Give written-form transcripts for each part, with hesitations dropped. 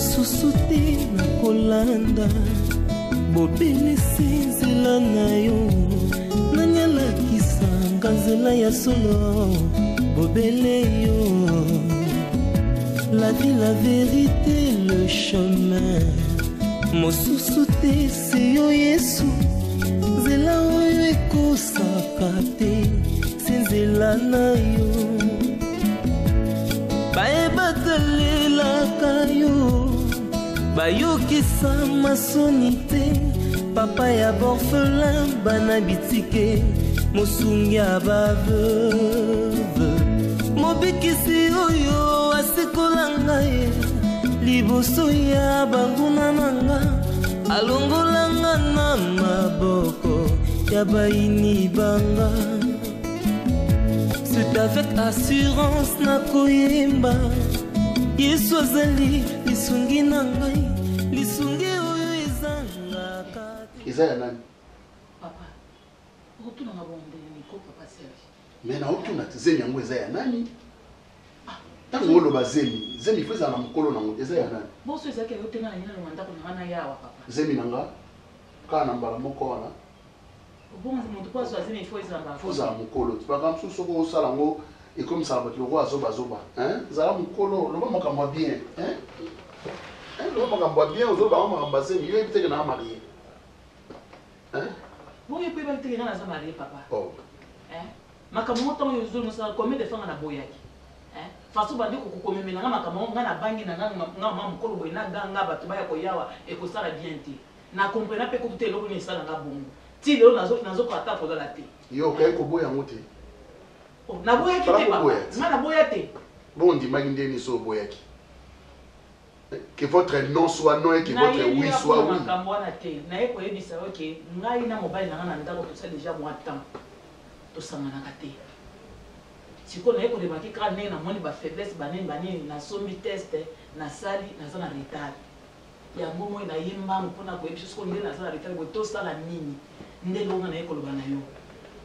mosusu te na kolanda bobele nzela na yo nanyalakisanga nzela ya solo bobele yo la vie la vérité le chemin mosusu te se yo Yesu nzela oyo ekosaka te se nzela na yo bayebatalelaka yo bayokisa masoni te papa ya borphelin bana bitike mosungi ya baveuve mobikisi oyo asekolanga ye liboso ya banguna nanga alongolanga na maboko ya baini banga. C'est avec assurance na koyemba Yesu azali lisungi na ngai lisungi oyo ezanga Isaya nani? Papa, retourne na bonde ni ko papa Serge. Mais na retourne zemi yango Isaya nani? Tango lo bazemi, zemi feza na mukolo na ngo Isaya nani? Boso ezaki yo tenga na nyina no mandako na ngana yawa papa. Zemi nanga kana mbala moko wana. Bon mon to paso azemi fo ezamba. Foza mukolo, tu pas comme soko sala ngo et comme ça ba lo azoba zoba, hein? Zala mukolo, lo ba makamwa bien, hein? Lo ba makamwa bien ozoba makamwa zemi, yo ebiteke na marié. Hein? Bon yo pe ba biteke na za marié papa. Oh. Hein? Makamwa to yo zo no sala combien de fois na boyaki. Hein? Faso ba ndiko kokomemela nga makamwa nga na bangi na nga mama mukolo boy na ganga bato ba ya koyawa e ko sala bien ti. Na comprendre pe ko te lo ni sala nga bongo. Ti lelo nazo ko ata ko la te. Yo kay ko boya ngote. Oh, na boyaki te papa. Na boyate. Bon dit maginde ni so boyaki. Que votre non soit non et que votre oui soit oui. Na eko yebisa OK, ngai na mobile na ndako to ça déjà moi temps. To sangana kate. Siko na eko de baki ka ne na moni ba faiblesse banene na somi test na sali na zona retard. Ya momo na yimba mpona ko yebisa ko ndena zona retard ko to sala nini. Ndelo na eko lo bana yo.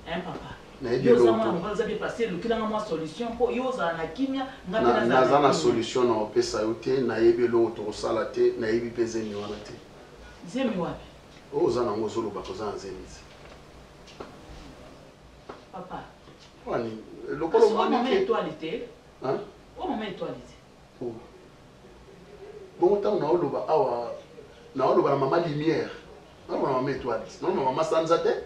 Hein papa. Yo zama na mbanza bi passer le kilanga moi solution po yo za na kimia ngapela za. Na za na solution na opesa yote na yebelo to sala te na yebi peze ni wana te. Zemi wapi? O za na ngozolo ba ko za nzemi. Papa. Wani lokolo mo ni étoilité. Hein? O moment étoilité. Oh. Bon temps na oloba awa na oloba na mama lumière. Na mama étoilité. Na mama sanzate.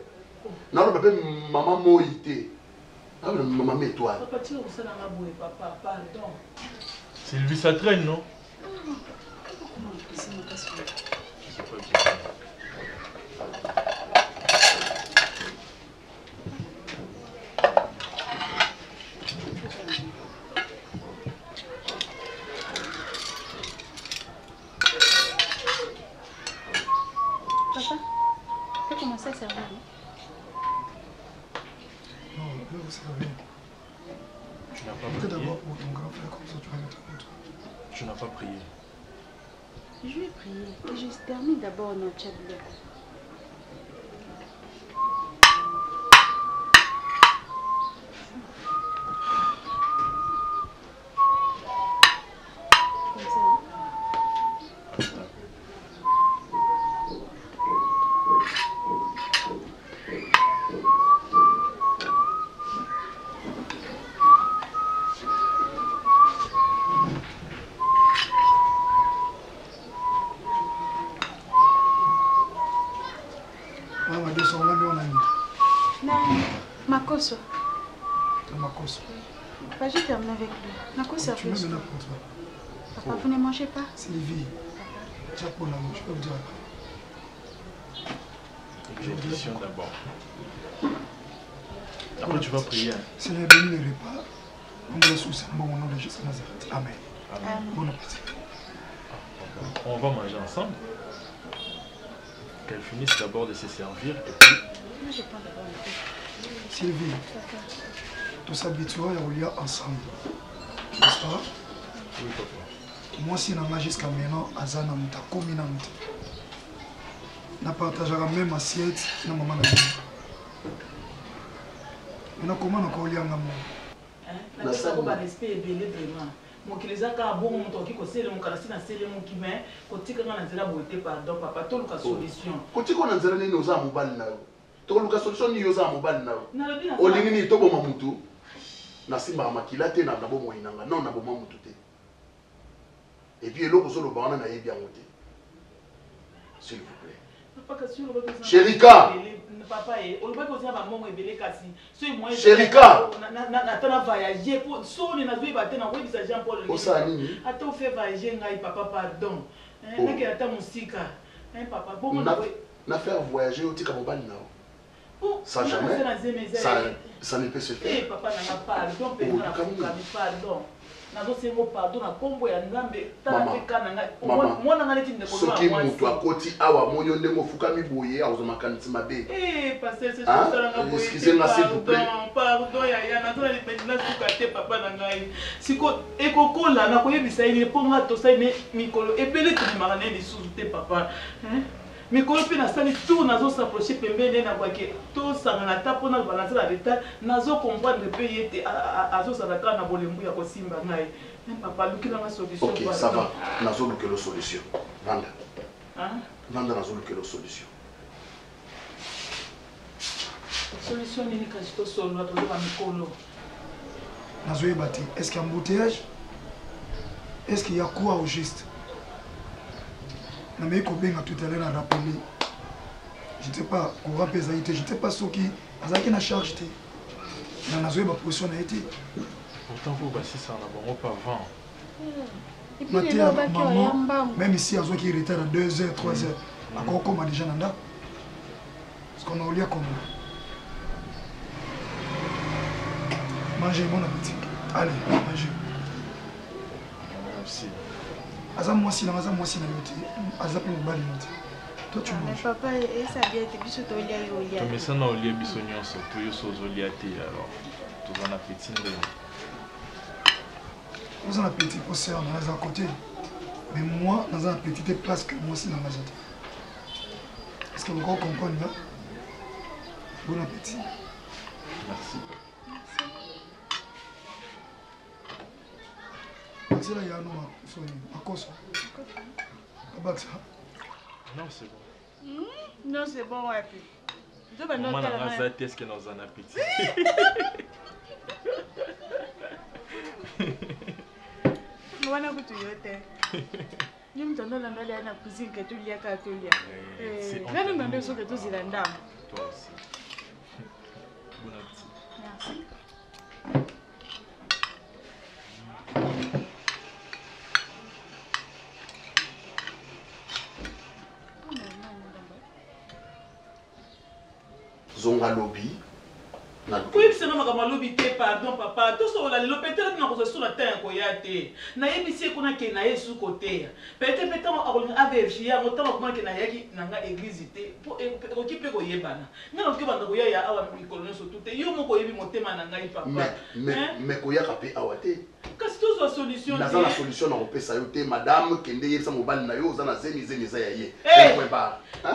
Na oloba pe mama moité. Na mama étoile. Papa tu ça na maboué papa pardon. C'est lui ça traîne non? C'est mon cas. Papa, tu peux commencer à servir, non? Non, là vous savez. Tu n'as pas Peut-être prié. d'abord pour ton grand frère, comme ça tu vas mettre en toi. Tu n'as pas prié. Je vais prier et je termine d'abord notre chat de Makoso. Makoso. Bah, je termine avec lui. Makoso, tu me mets là pour toi. Papa, vous ne mangez pas? Sylvie, tu as pour la je peux vous dire. Bénédiction d'abord. Après tu vas prier. C'est les bénis les repas. On va sous au nom de Jésus Nazareth. Amen. Amen. Bon appétit. On va manger ensemble. Qu'elle finisse d'abord de se servir et puis... Moi, je prends d'abord un peu. Sylvie, tu s'habitueras à rouler ensemble. N'est-ce pas? Oui, papa. Moi, si je jusqu'à maintenant, Azana Mouta, Kominante. Je partagerai la même assiette na maman. Maintenant, comment on a collé en amour? La salle va respect et belé vraiment. mokili eza kaka bongo moto akoki koselemuka na se naselemuki mais kotikanga na nzela boye te pardon papa toluka solution kotika na nzela nini oza mobali na yo tokoluka solution nini oza mobali na yo nalobi na olingi nini toboma mutu nasimbaka makila te na bomoi nanga non na boma mutu te epuis eloko ozoloba wana nayebi yango te s'il vous plaît Chérika papa olobaki ozala bamongo ebele kasi soki moyen Chérika ata na voyage soni nazoyeba te nakoyebisa Jean Paul osala nini ata ofe voyage ngai papa pardon nakela ata mosika papa bongo na faire voyager otika mobali nao ça jamais ça ne peut se faire papa nanga pardon mpenza nakokami pardon nazosengo pardon na kombo ya nzambe tala mpe kana ngai mwana ngai neti ndeko soki moto akoti awa monyo ndenge ofukami boye akozwa makanisi mabe excusez-moi s'il vous plaît pardon yaya nazala lipendi nasuka te papa na ngai siko ekokola nakoyebisa ye mpo nga tosali mikolo ebele tobimaka naye lisusu te papa mikolo mpe nasali tour nazosapproche pembeni na bwake tosangana ata mpona loba nazala leta nazokomprendre mpe ye te azosala kaka na bolembu ya kosimba ngai papa lukelanga solution ok ça va nazolukela solution vanda vanda nazolukela solution solution nini kasi tosolola tozoba mikolo nazoyeba te est-ce qu'il y a embouteillage est-ce qu'il y a quoi au juste mais quand bien tout à l'heure à rappeler j'étais pas courant pesalité j'étais pas ce qui azaki na charge té na nazoé ma position a été pourtant vous bah si ça on a pas vent et puis les maman même ici azo qui retard à 2h 3h encore comme déjà nanda parce qu'on a oublié comment manger bon appétit allez manger merci aza mwasi na yote aza pe mobali yote toi tu manges papa et ça bien te biso to lia yo ya mais ça na olia biso nyonso to yo sozo lia te alors to en appétit ndé vous en appétit pour ça on a à côté mais moi dans un appétit place que moi aussi dans ma zone est-ce que vous comprenez là bon appétit merci c'est là il y a un nom à cause non c'est bon non c'est bon ouais puis je vais noter la main est-ce que nous en appétit wana kutu yote ni mtondo na ndali ana cuisine que tu lia ka tu lia nani ndo so que tu zilanda toi aussi bon appétit merci zonga lobby koyebisanga makambo alobi te pardon papa tosokola lelo peut-être nakozwa so na ntango koya te nayebisi ye kuna ke na ye suko te peut-être mpe ntango akolinga avérifie yango ntango akomaki nayaki na nga église te mpo ekoki mpe koyebana nga nakoki banda koyaya awa mikolo nyonso tu te yo moko oyebi motema na ngai papa me koyaka mpe awa te kasi tozwa solution naza na solution na kopesa yo te madame kende yebisa mobali na yo oza na zemi eza ya ye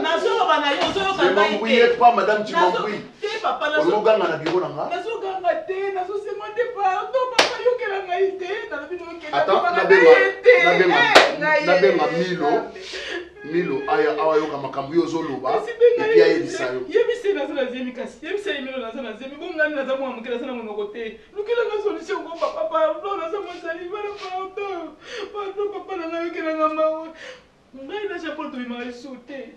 nazoyoka na yo ozoyoka ngai te madame Chimambui te papa ologanga na biro nanga nazoganga te nazosenga te pardon papa yokela ngai te nabenga milo awa yoka makambo yo ozoloba epi ayebisa yo yebise naza na zemi kasi yebisa ye milo naza na zemi bongani naza mwana moke naza na monoko te lukelanga solution ngo papa pardon naza mosali bana pardon papa na ngai yokelanga mawa ngai na Jean Paul tobimaka lisu te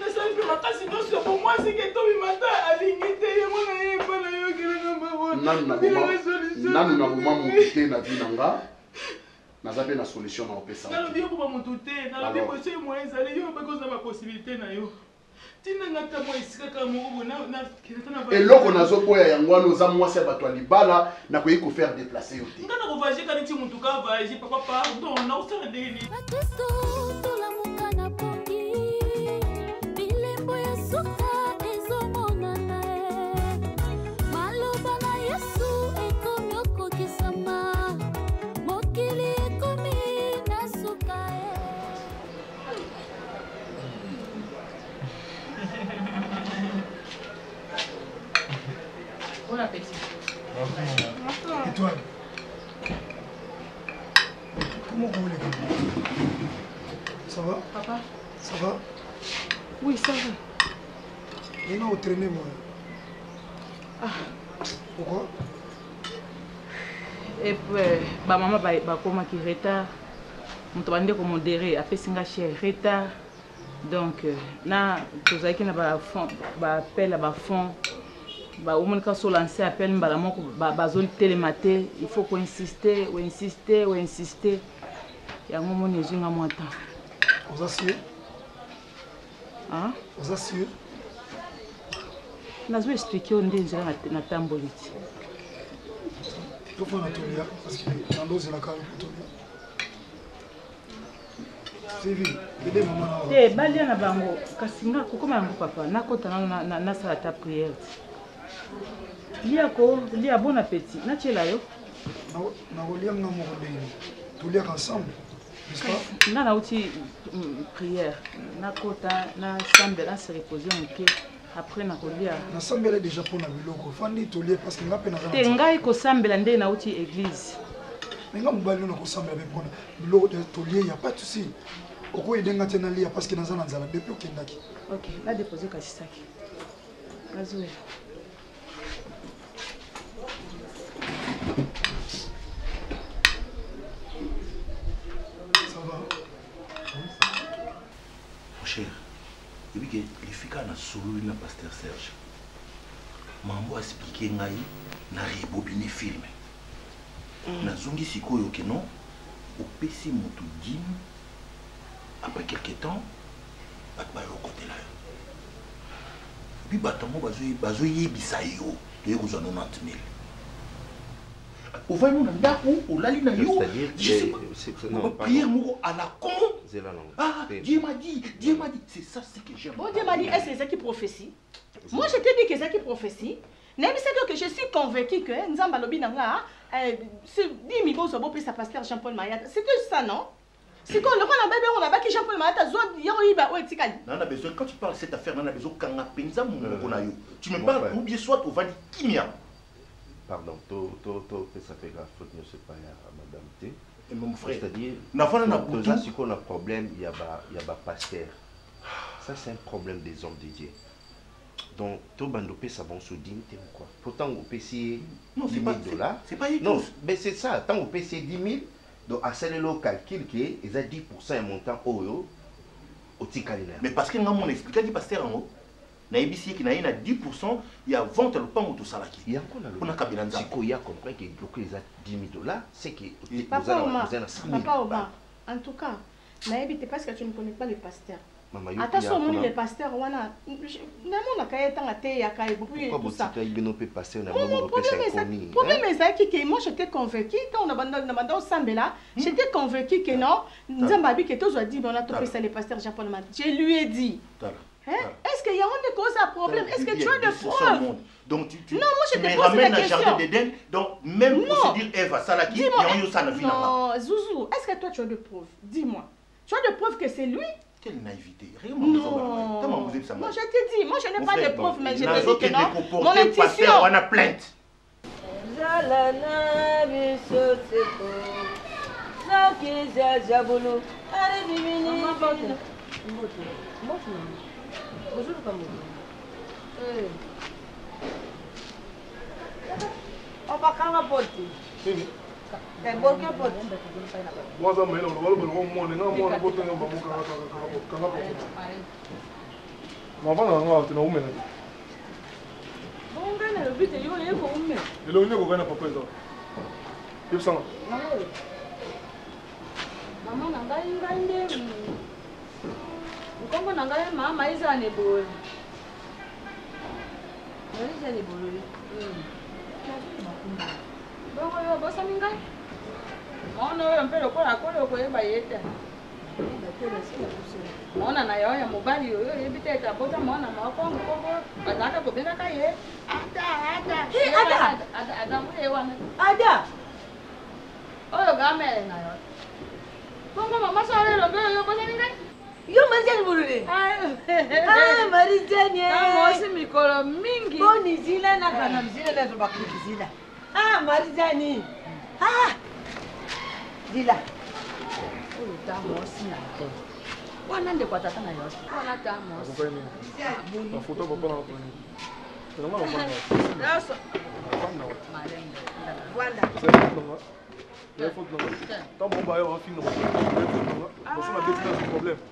nasali mpe makasi nyonso po mwasi ke tobimata alingi te yango na ye mpa na yokelanga mawa nanu na boma motu te na vi na nga naza mpe na solution na opesa nalobi yokoba motu te nalobi koso ye moya ezali yo bakoza baposibilité na yo tinanga ta mwa esika kaka moko eloko nazoboya yango wana oza mwasi ya bato ya libala nakoki kofaire déplace yo te nga na kovage ka neti motu ka vage papa pardon naosala ndenge nini Étoile. Ça va? Papa? Ça va? Oui, ça va. Il m'a entraîné, moi. Ah. Pourquoi? Et puis, maman va comme qui retard. Mon bande comme modéré, après singa cher retard. Donc, na tous avec na fond, appel à fond. Au moins quand on lance appel, zone télématé, il faut qu'on insister, ou insister, ou insister. Il y a un moment où nous avons moins de temps. Vous asseyez? Hein? Vous asseyez? Je vais expliquer où nous sommes dans Tambolit. Il faut faire un tour, parce que dans l'eau, c'est la carrière pour tour. C'est vu, aidez maman là. Eh, balia na bango, kasinga kokoma yango papa, nakota na sala ta prière. Lia bon appétit. Na tchela yo. Na kolia nga moko ndenge. Tolia ensemble. N'est-ce pas? Na outi prière. Nakota na sambela se reposer un peu. Après na kolia. Na sambela déjà pour na biloko. Fandi tolia parce que nga pe na. Te ngai ko sambela nde na outi église. Mais nga mobali na ko sambela be pour na biloko de tolia, y a pas de souci. Oko edenga tena lia parce que naza na nzala depuis okendaki. OK, na déposer kasisaki. Azoué. Ça va? Mon cher, et puis que les filles na solo na pasteur Serge. Mambo a expliqué ngai na rebobiner film. Na zongi sikoyo ke non, au PC moto dim. Après quelques temps, bat ba yo côté là. Et puis batango bazo yebisa yo, to yeko za 90 000. Au va nous na ou la lina yo. C'est non prière moko à la con. Ah, Dieu m'a dit, c'est ça ce que j'aime. Bon, Dieu m'a dit, est-ce que c'est ça qui prophétie? Moi je te dis que c'est ça qui prophétie. Que je suis convaincu que Nzamba Lobi Nanga, c'est 10 000 euros pour sa pasteur Jean-Paul Mayat. C'est que ça, non? C'est quoi le roi n'a pas on a pas Jean-Paul Mayat a on a besoin, quand tu parles de cette affaire, on a besoin quand on a pensa mon konayo. Tu me parles ou bien soit au Vali Kimia. Pardon, ça fait la faute, ne sais pas, à madame T. Et mon frère, c'est-à-dire, si on a un problème, il y a un pasteur. Ça, c'est un problème des hommes de Dieu. Donc, tout bandopé, ça va se dire, quoi. Pourtant, au PC, non, 10 000 $. C'est pas une non, mais c'est ça. Tant au PC 10 000, donc, à celle là, calcul qui est 10% un montant au Tikalina. Mais parce que nous expliqué du pasteur en haut, na ABC qui n'a 10%, il y a 20 le pan ou tout ça là qui. Il y a encore on a Kabilanza. Si il y a compris que les 10 000 $, c'est que Papa Omar, en tout cas, naïbité parce que tu ne connais pas le pasteur. Attention, mon le pasteur, on a. Non, moi j'étais convaincu, quand on a au Sambela, j'étais convaincu que non, Nzambabi que tous ont dit, on a trouvé ça le pasteur Jean-Paul Mayat. Je lui ai dit. Est-ce qu'il y a un cause à problème? Est-ce que tu as des preuves? Donc non, moi je te pose la question. Jardin d'Éden, donc même pour se dire Eva Salaki, il y a eu ça na vie là. Non, Zouzou, est-ce que toi tu as des preuves? Dis-moi. Tu as des preuves que c'est lui? Quelle naïveté. Non, moi je te dis, moi je n'ai pas de preuves, mais je te dis que non. Mon intuition. On a plainte. On va quand même porter. Moi, ça m'a dit, on va le monde, on va porter un bambou. On va le monde. Le but est de aller pour où? Et le niveau gagne pas quoi ça? Il s'en. Maman n'a pas gagné. Comment n'a gagné maman ils ont les beaux. Ils ont les beaux. Bon, on va s'amuser. On a un peu le corps à quoi le corps est baillé. On a un mobile, il peut être à bout de mon amour, Ada ko bena kaye. Ada. Oh, gamel na yo. Bongo mama sare lo be yo ko ngai. Yo manjani bulule. Ah, Marijani. Kama osi mikolo mingi. Boni zila na kana zila na tobakiki zila. Ah, Marijani. Ah. Zila. oyo ta mosi na te wana ndeko atata na yo wana ta mosi mafoto papa na okoni vraiment mafana nyonso malembe Wanda il faut que tant bon bailleur en fin de parce qu'on a des problèmes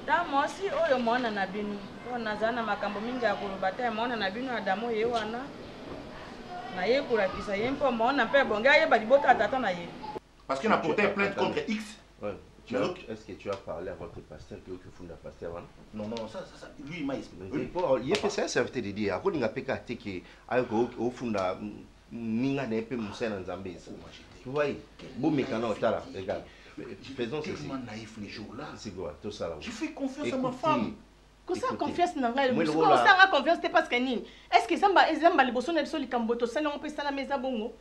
ta mosi oyo mwana na bino oyo nazala na makambo mingi ya koloba te mwana na bino Adamu ye wana naye kolakisa ye mpo mwana mpe bonge ayeba libota ya tata na ye parce que na porté plainte contre X. Est-ce que tu as parlé à votre pasteur qui est au fond pasteur? Non, ça, lui il m'a expliqué. Il fait ça, ça veut dire qu'on a pété au fond de Minga n'est pas Moussa dans Zambie. Tu vois, bon mécano, regarde. Faisons ceci. Naïf les jours là. C'est quoi, tout ça là. Je fais confiance à ma femme. Comment ça confiance dans elle? Comment ça confiance t'es parce que ni? Est-ce que ça les bossons ne sont les cambotos ça on peut ça la maison bongo?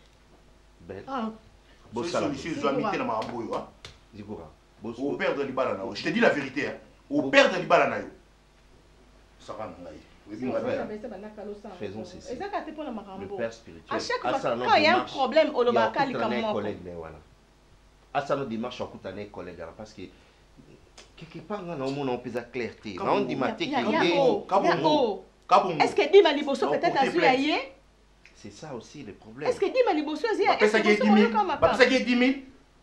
Ben. Ah. Bon ça. Monsieur Zoamité na maboyo hein. Zikura. Au père de Libala na. Je te dis la vérité hein. Au père de Libala na yo. Ça va naï. Faisons ceci. Le père spirituel. À chaque fois quand il y a un problème au lobaka li comme moi. Asano dimanche on coûte un collègue parce que quelque part on peut être clarté. On dit maté est-ce que Dima Liboso peut-être a vu ailleurs? C'est ça aussi le problème. Est-ce que Dima Liboso a vu ailleurs? Est-ce que 10 000 bah ça qui est 10 000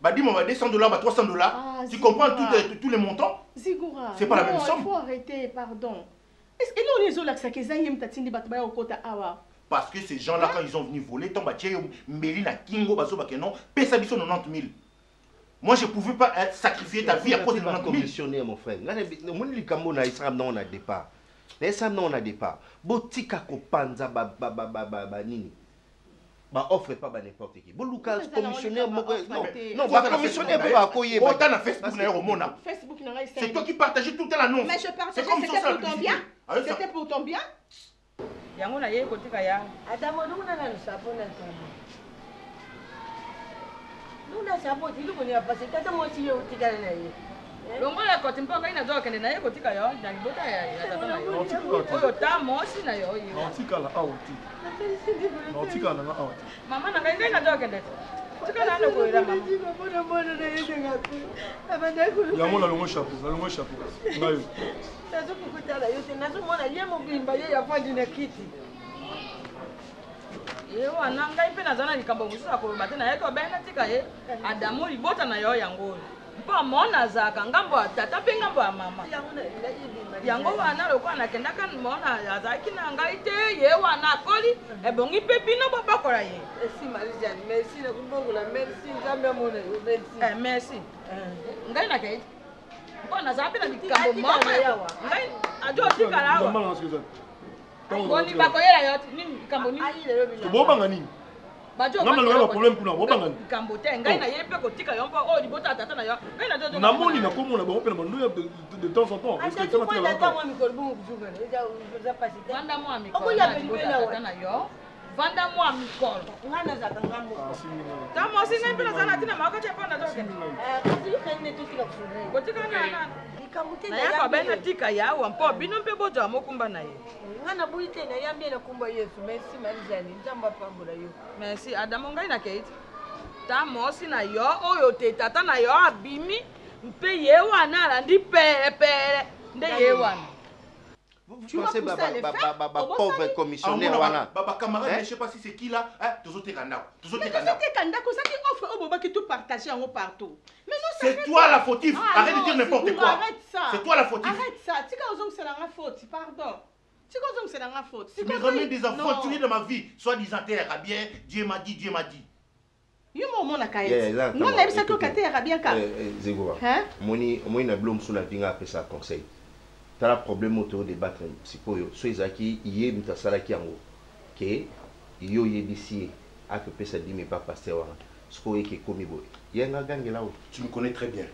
bah dis moi $200 bah $300 tu comprends tous les montants? Zigura c'est pas la même somme. Il faut arrêter pardon. Est-ce que nous les autres ça que zayem tatindi batba au kota awa? Parce que ces gens là quand ils ont venu voler tomba tché mbeli na kingo bazo ba kenon pesa biso 90 000. Moi, je ne pouvais pas sacrifier ta vie à cause de mon commissionnaire, mon frère. Mon likambo na Islam non on a départ. Islam non on a départ. Botika ko panza ba nini. Ba offre pas ba n'importe qui. Bo local commissionnaire non ba commissionnaire ba koyé. Autant na Facebook na romona. Facebook na c'est toi qui partageais tout l'annonce. Mais je partageais c'était pour ton bien. C'était pour ton bien. Yango na ye kotika ya. Adamo nduna na lusapona tano. Nous n'avons pas de temps pour passer. Quand on dit que tu as un peu de temps, tu as un peu de temps. Tu as un peu de temps. Tu as un peu de temps. Yewa nanga ipe nazana likambo mususu akoloba te na ye to bena tika ye Adamu libota na yo yango mpo mona zaka ngambo ya tata mpe ngambo ya mama yango wana lokola nakendaka mona azalaki na ngai te ye wana akoli ebongi mpe bino bobokola ye merci ngai nakei mpo nazala mpe na likambo moko ngai ajo otikala awa boni bakoyela yo nini likambo nini bobanga nini na problème kuna bobanga nini likambo te ngai na ye mpe kotika yo mpo oyo libota ya tata na yo ngai na jojo namoni nakomona bango mpe na bandoya de temps en temps vanda mwa mikolo na libota ya tata na yo vanda mwa mikolo tamo si ngai mpe nazala na ntina maoko te mpo na jokende kotika nana nayaka bena tika yawa mpo bino mpe bozwa mokumba na ye ngana boyi te nayambi na kumba Yesu merci marizani nzambe apambola yo merci Adamu ngai na keiti ta mosi na yo oyo te tata na yo abimi mpe ye wana alandi pere nde ye wana. Tu pensais pauvre commissionnaire wana. Baba camarade, je sais pas si c'est qui là, hein, toujours tes canards. Toujours tes canards, ça qui offre au boba qui tout partager en haut partout. Mais non, c'est toi la fautive. Arrête de dire n'importe quoi. Arrête ça. C'est toi la fautive. Arrête ça. Tu sais que c'est la faute, pardon. Tu sais que c'est la faute. Tu me remets des enfants tués dans ma vie, soi-disant t'es arabien, Dieu m'a dit. Yo mo na kaye. Non, na bisa ko kate arabien ka. Zegova. Hein? Moni na blom sous la vinga après ça conseil. Tu as un problème autour de débattre. C'est pour eux. Soit ils y ont salaki yango. Que yo yebisi a que pesa dit mais pas pasteur. C'est pour eux qui commis boy. Y a un gang là où. Tu me connais très bien.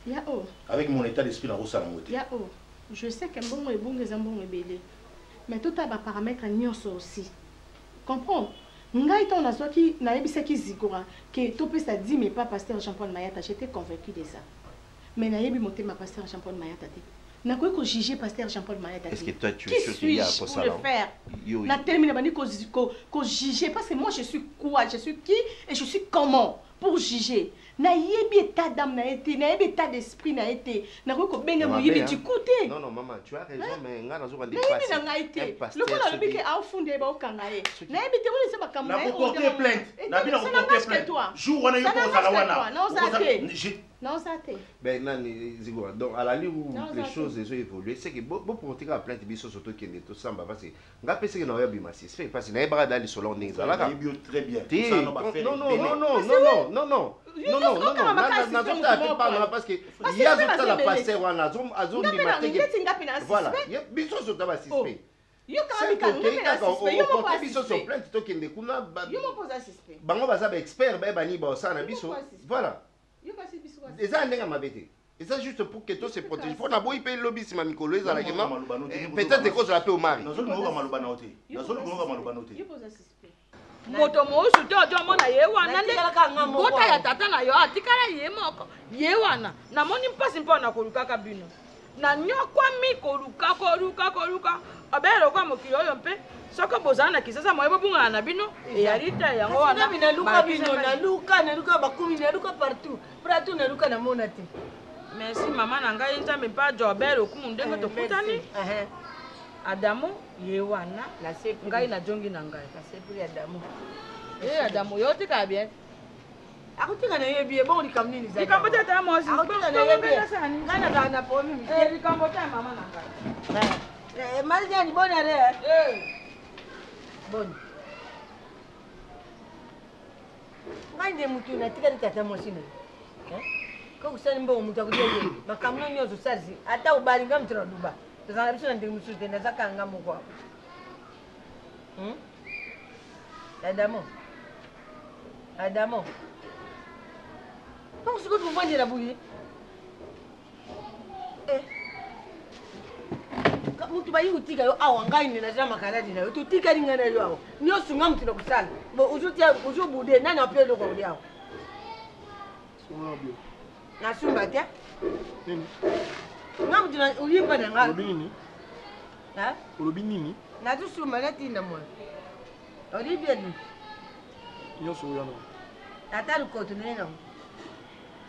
Ya oh. Avec mon état d'esprit dans Rosa Langote. Ya oh. Je sais qu'un bon et bon les ambons belé. Mais tout a ba paramètres nyonso aussi. Comprends? Ngai ton azoki na yebisa ki zikora que to pesa dit mais pas pasteur Jean-Paul Mayata, j'étais convaincu de ça. Mais na yebi monter ma pasteur Jean-Paul Mayata. n'a quoi que juger pasteur Jean-Paul Mayata. Est-ce que toi tu es sûr qu'il y a pour le faire? Na terminé bani ko juger parce que moi je suis quoi? Je suis qui et je suis comment pour juger? Na yebi état d'âme na été, na yebi état d'esprit na été. Na quoi que benga mo yebi du côté. Non non maman, tu as raison mais nga nazo ndé passer. Na yebi na été. Le ko na yebi ke a fondé ba okangaye. Na yebi te wole se ba kamna. Na ko porter plainte. Na bi na ko porter plainte. Jour wana yo ko sala wana. Non, ça t'est. Ben, donc, à la ligne où les choses ont évolué, c'est que bon pour tirer la plainte, biso surtout qui est tout ça, parce que nga pese que na yabi massis fait parce que na yaba dali solo ninga là. Très bien. Non non non non non non non. Non, non, non, non, parce que il y a tout la passé, on a zoom, voilà, il y a biso sur ta basse. Yo quand même biso sur plainte, to kende kuna. Yo me pose assisté. Bango baza expert, ba bani ba ça na biso. Voilà. Et ça n'est pas ma bête. Et ça juste pour que tout se protège. Il faut d'abord y payer le lobby si ma micro les peut-être que cause la paix au mari. Moto mosu to mona ye wana nde bota ya tata na yo atikala ye moko ye wana na moni mpasi mpona koluka kabino na nyokwa mi koluka abero kwa mokili oyo mpe soko bozana kisasa moyo bunga na bino e yarita yango wana na luka bino na luka bakumi na luka partout na luka na mona te. Merci mama na ngai nzambe mpa jobero kumundenge tokutani Adamu ye wana la sepi ngai na jongi na ngai la sepi Adamu Adamu yote ka bien akutika na ye bien bon likamni ni za likambo tata mo si akutika na ye bien ngana ka na pomi mi likambo ta mama na ngai malja ni bona re bon ngai ndi mutu na tika tata mo sine ko kusani mbo mutu akujeye makamno nyozo sarzi ata ubali ngamtira duba tazana biso ndi musude na zakanga mukwa Adamo Pas ce que vous voyez la bouillie. Mutu bayi utika yo awa ngai nina jama kanadi na yo tutika lingana yo awa nyosu ngamti na kusala bo ujutia ujubude nani apelo kwa uliao Sonabio na sumba tia nini ngamti na ulipa na ngai Robinini ha Robinini na tu sumba na tinda mo Olivia ni nyoso yana ataru ko tunena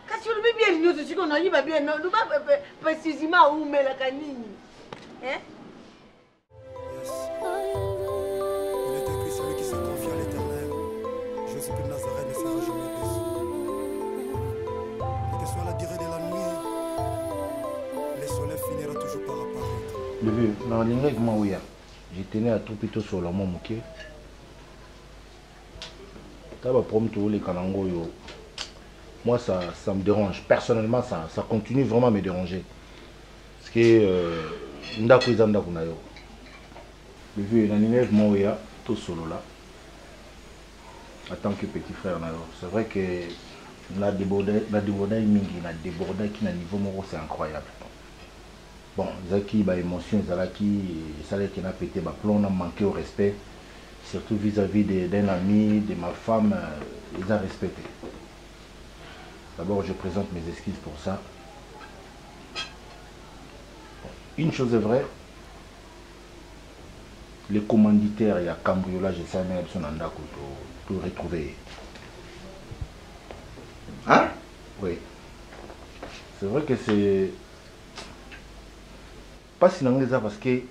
kasi ulibia ni nyoso siko na yiba bien no duba précisément où met la canine. Hein? Il est écrit celui qui se confie à l'Éternel. Jésus de Nazareth ne sera jamais déçu. Quelle que soit la durée de la nuit, le soleil finira toujours par apparaître. Le vieux, dans l'ingrédient où il y a, j'ai tenu à tout plutôt sur le mot mouké. T'as pas promis tous les kanango yo. Moi ça me dérange. Personnellement ça continue vraiment à me déranger. Parce que ndako eza ndako na yo. Le vieux na l'ingrédient où il y a tout solo là. En tant que petit frère na yo. C'est vrai que la débordée mingi na débordée qui na niveau moko c'est incroyable. Bon, zaki ba émotion zalaki ça qui n'a pété ba plomb, on a manqué au respect. Surtout vis-à-vis d'un ami, de ma femme, ils ont respecté. D'abord, je présente mes excuses pour ça. Une chose est vraie, les commanditaires, il y a cambriolage et ça, mais ils sont en d'accord pour retrouver. Hein? Oui. C'est vrai que c'est pas si l'anglais parce que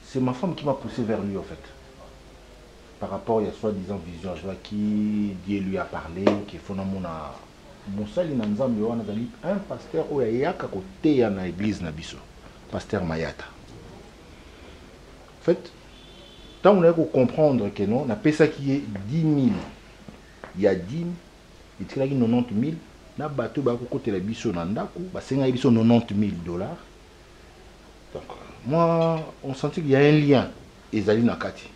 c'est ma femme qui m'a poussé vers lui en fait. Par rapport à soi-disant vision, je vois qui Dieu lui a parlé, qui faut na Moussali Nanzambi un pasteur où il y a côté dans l'église Nabiso, pasteur Mayata. En fait, tant on a qu'on comprendre que non, on a payé ça qui est 10 000. Il y a 10 000, il y a 90 000. Na bateau ba côté la biso nandaku, ba senga biso 90 000 $. Donc moi, on sentit qu'il y a un lien. Ezali Nakati.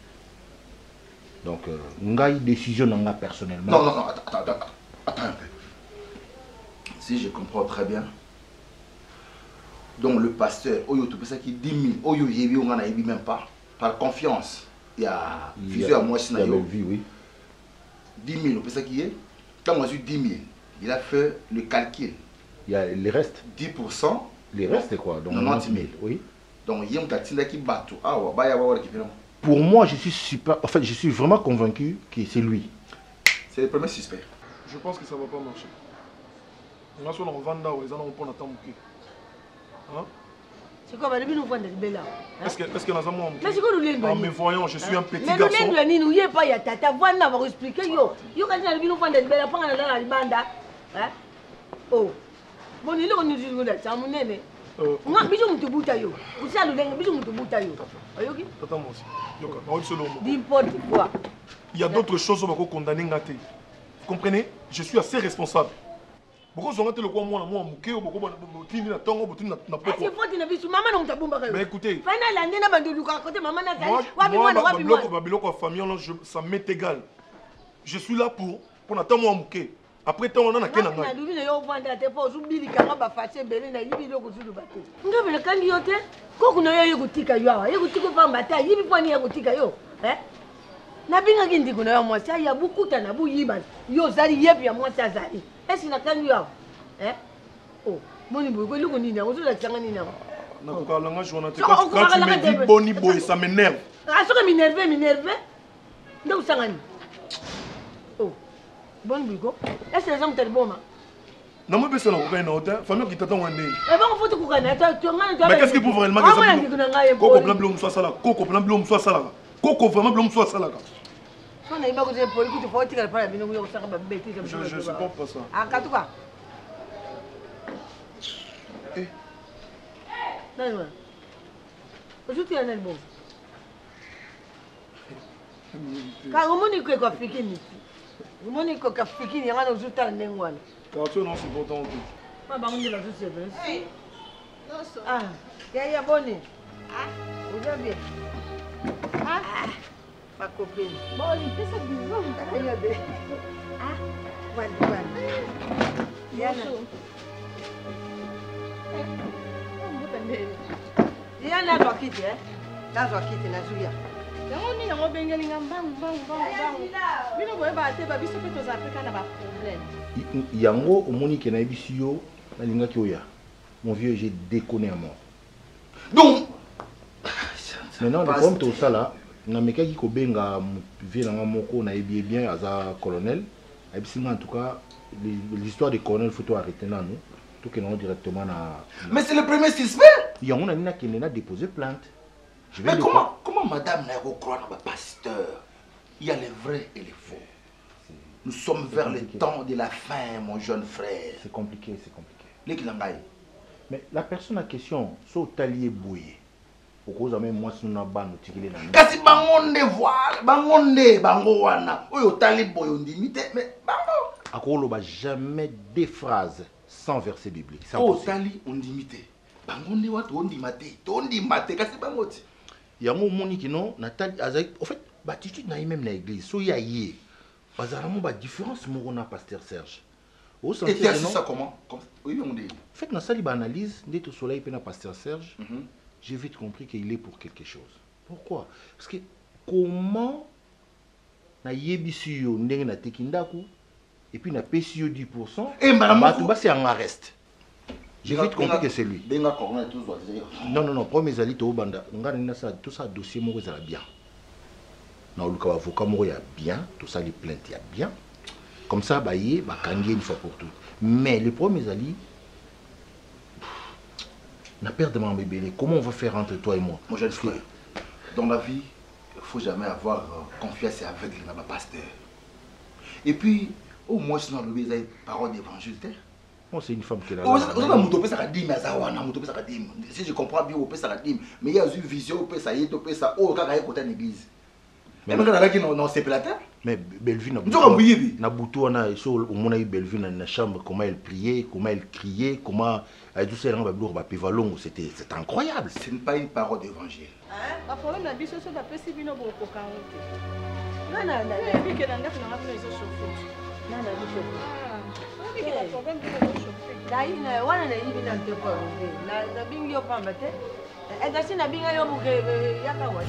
Donc, ngai décision nanga personnellement. Non, attends un peu. Si je comprends très bien. Donc le pasteur, Oyo tout ça qui 10 000, Oyo yebi on a yebi même pas. Par confiance, il y a fusion à moi si oui. 10 000, on ça qui est. Quand moi j'ai 10 000, il a fait le calcul. Il y a le reste. 10%. Il reste quoi? Donc 90 000. Oui. Donc, il y a un tatinda qui bat tout. Ah, ouais, pour moi, je suis super. En fait, je suis vraiment convaincu que c'est lui. C'est le premier suspect. Je pense que ça ne va pas marcher. On a sur le Vanda, ils en ont pas attendre. Hein? C'est quoi, nous vendre des belles. Est-ce que nous avons mais c'est quoi nous les mais voyons, je suis un petit garçon. Mais nous n'y est pas, il y a tata. Voilà, on va expliquer. Yo, quand nous vendre des belles, on va dans la banda. Oh. Bon, il est on nous dit que ça, mon nez. Moi, bisous, mon bouta yo. Vous savez, nous bisous, mon bouta yo. Ayoki? Tata, moi aussi. Yoka, on est solo. N'importe quoi. Il y a d'autres choses qu'on va condamner. Vous comprenez? Je suis assez responsable. Pourquoi vous avez le quoi moi moi mouké ou pourquoi vous avez na tongo vous na poko. C'est fort na bisu maman na mutabomba kayo. Mais écoutez. Fana la ndena bandu luka côté maman na zali. Moi biloko famille ça m'est égal. Je suis là pour na tongo mouké. Après tant on a kena ngai. Na dubi na yo vanda te po zubili kanga ba fache bele na yibi loko zulu bate. Ngabe na kangi yote ko kuna yo kutika yo awa. Yo kutiko pa mbata yibi pwani ya kutika yo. Na binga kindi kuna yo mwasi ya bukuta na bu yiba. Yo zali yepi ya mwasi azali. Est-ce que tu as oh, mon niveau, que l'on y a, on se l'a tiré. Quand tu me dis boni boy, ça m'énerve. Ah, ça m'énerve. Donc, ça va. Oh, bon bigo. Est-ce que les gens t'aiment bon? Non, mais c'est non, famille qui t'attend un nez. Eh ben, on faut te couper. Mais qu'est-ce qu'il faut vraiment que ça? Coco blanc blum soit ça là. Coco blanc blum soit ça là. Coco vraiment blum soit ça là. Je ne sais pas ça. Ah, quand tu vas. Eh. Non, non. Aujourd'hui, il y a un bon. Quand on dit que tu as fait qui on dit que tu as fait qui il y a un autre temps de n'engouane. Quand tu non, c'est pourtant tout. Pas bon, il a tout c'est ah, il y a bonne. Ah, vous avez bien. Ah. Ma copine. Bon, il fait ça bizarre. Regardez. Ah, voilà. Yana. Yana doit quitter, hein? Là, doit quitter la Julia. Yango ni yango bengeli ngambangu bangu. Bino boye ba te ba biso pe toza pe kana ba problème. Yango omoni ke na ebisi yo na linga ki oya. Mon vieux, j'ai déconné à mort. Donc maintenant le problème tout ça là. Na mekaki ko benga vie na moko na ebi bien aza colonel en tout cas l'histoire du colonel faut tout arrêter là nous tout que non directement na mais c'est le premier suspect il y a on a nina qui n'a déposé plainte mais comment madame n'a pas croire dans pasteur il y a les vrais et les faux nous sommes vers le temps de la fin mon jeune frère c'est compliqué les kilangai mais la personne en question so talier bouillé kasi bangonde voilà bangonde bango wana oyo tali boyo ndimite mais bango akoloba jamais des phrases sans verset biblique c'est impossible tali ondimite bangonde wa tondimate kasi bangoti yango moni kino natali azai en fait attitude na même na église so ya yé bazaramo ba différence moko na pasteur Serge au sens que ça comment oui on dit en fait na sali ba analyse ndето soleil pe na pasteur Serge j'ai vite compris qu'il est pour quelque chose. Pourquoi? Parce que comment na yebisi yo ndenge na tekindaku et puis na pesi yo 10% et madame c'est en arrest. J'ai vite compris que c'est lui. Non, premier ali to banda ngana na ça tout ça dossier moko ça bien. Na oluka avocat moko ya bien, tout ça les plaintes ya bien. Comme ça ba yé ba kangi une fois pour toutes. Mais le premier ali la père de mon bébé, comment on va faire entre toi et moi? Mon jeune frère, dans la vie, il ne faut jamais avoir confiance avec le pasteur. Et puis, au moins, sinon, le bébé a une parole d'évangile. Moi, c'est une femme qui est là. Si je comprends bien, mais il y a une vision, ça y est, ça côté de l'église. Mais Bellevue n'a boutou au monde Bellevue dans la chambre, comment elle priait, comment elle criait, comment elle douceur c'était incroyable. Ce n'est pas une parole d'évangile. Le problème la biso so ba pesi bino bo ko kangote. Non. Bi ke na ndako na ngapela iso chauffer. Non, biso. Bi ke la problème bi ko chauffer. Daina wana na yibi na ntepo. Na bingi yo pamba te. E da sina binga yo buke yakawa.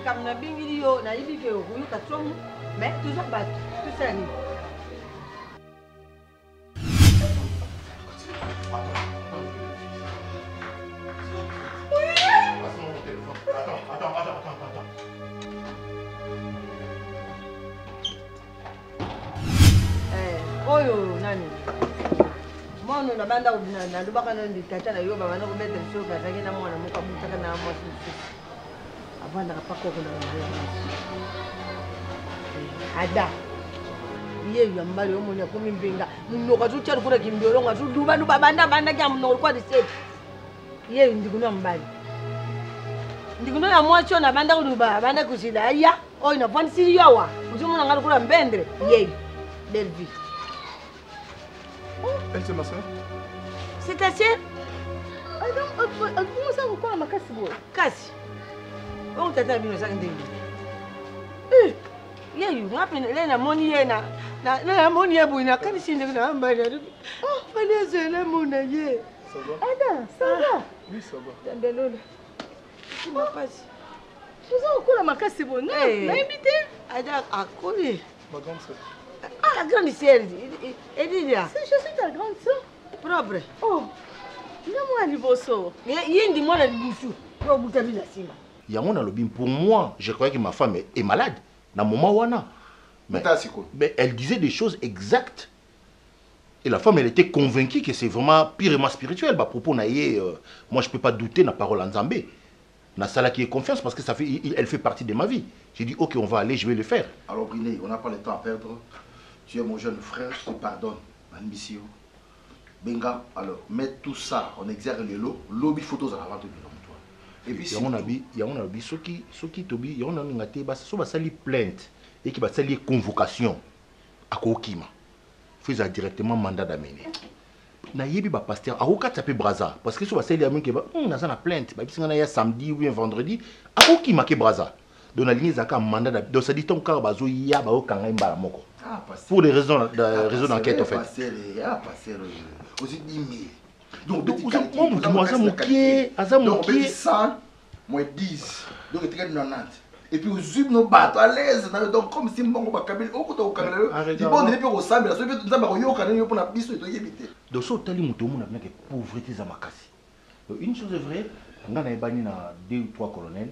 comme na bingili yo na yibi ke yo ka tsomu mais toujours battre tout ça ni oyo nani mono na banda na lubaka na nditata na yo baba na ko mettre so ka zaki na mwana muka mutaka na mo sisi avanda ka pako ko na ada iye yo mbali yo mona ko mimbinga muno ka tuchari kura kimbolo nga tuduba nu babanda banda kya muno kwa diseti iye ndikuno mbali ndikuno ya mwacho na banda kuduba banda kusida aya oyo na pon siri yawa uzumuna ngalo kura mbendre iye Delvi. Elle, c'est ma soeur. C'est ta soeur? Comment ça vous parlez, ma casse? Casse? On t'a dit que ça ne il y a eu un money, na money, na quand il y a un bail. Oh, fallait se le monnaie. Ça va? Ada, ça va? Oui, ça va. T'as de l'eau. Tu m'as pas dit. Vous avez encore ma casse? Non, mais invité. Ada, à quoi? Ma grande soeur. Ah, la grande sœur, elle dit là. Je suis ta grande sœur. Propre. Oh, non, moi, il y a une demande à Boussou. Pour vous taper la cime. Pour moi, je croyais que ma femme est malade. Dans le moment où on a. Mais elle disait des choses exactes. Et la femme, elle était convaincue que c'est vraiment purement spirituel. Bah, propos, moi, je ne peux pas douter de la parole en Zambé. Na Sala qui est confiance parce que ça fait, elle fait partie de ma vie. J'ai dit, ok, on va aller, je vais le faire. Alors, Briné, on n'a pas le temps à perdre. Tu es mon jeune frère, je te pardonne. Manibisio. Benga, alors, mets tout ça, on exerce le lot. Lobby photos à l'avant de toi. Et puis, il y a un abi, ceux qui tobi, il y a un ngate, ça va salir plainte et qui va salir convocation à Kokima. Faisait directement mandat d'amener. Na yebi ba pasteur akoka tapé braza parce que so ba seli amun ke ba na za na plainte ba bisinga na ya samedi ou bien vendredi akoki make braza donc na ligne zaka mandat donc ça dit ton car bazo ya ba okanga mbala moko pour des raisons d'enquête en fait pasteur aussi 10 000 donc moi ça mokié aza mokié 100 moins 10 donc il 90 et puis aux yeux nos bateaux à l'aise donc comme si mon ba kabel o ko kangala di bon depuis au samedi la so peut nzamba ko yoka yo pour na biso to yebité donc so tali muto mona na ke pauvreté za makasi donc une chose est vraie nga na ebani na 2 ou 3 colonels